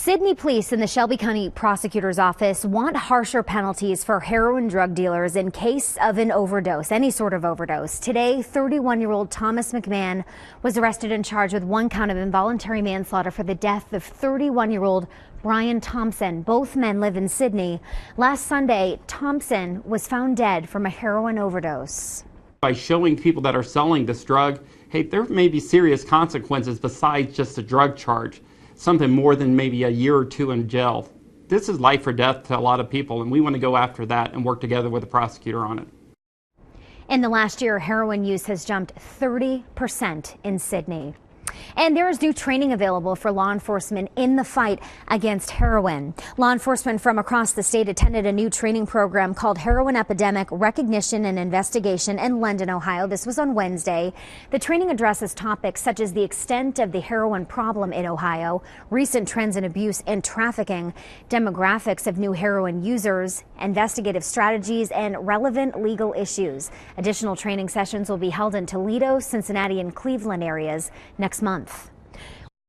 Sidney Police in the Shelby County prosecutor's office want harsher penalties for heroin drug dealers in case of an overdose, any sort of overdose. Today, 31-year-old Thomas McMahon was arrested and charged with 1 count of involuntary manslaughter for the death of 31-year-old Bryan Thompson. Both men live in Sidney. Last Sunday, Thompson was found dead from a heroin overdose. By showing people that are selling this drug, hey, there may be serious consequences besides just a drug charge. Something more than maybe a year or 2 in jail. This is life or death to a lot of people, and we want to go after that and work together with the prosecutor on it. In the last year, heroin use has jumped 30% in Sidney. And there is new training available for law enforcement in the fight against heroin. Law enforcement from across the state attended a new training program called Heroin Epidemic Recognition and Investigation in London, Ohio. This was on Wednesday. The training addresses topics such as the extent of the heroin problem in Ohio, recent trends in abuse and trafficking, demographics of new heroin users, investigative strategies, and relevant legal issues. Additional training sessions will be held in Toledo, Cincinnati, and Cleveland areas next month.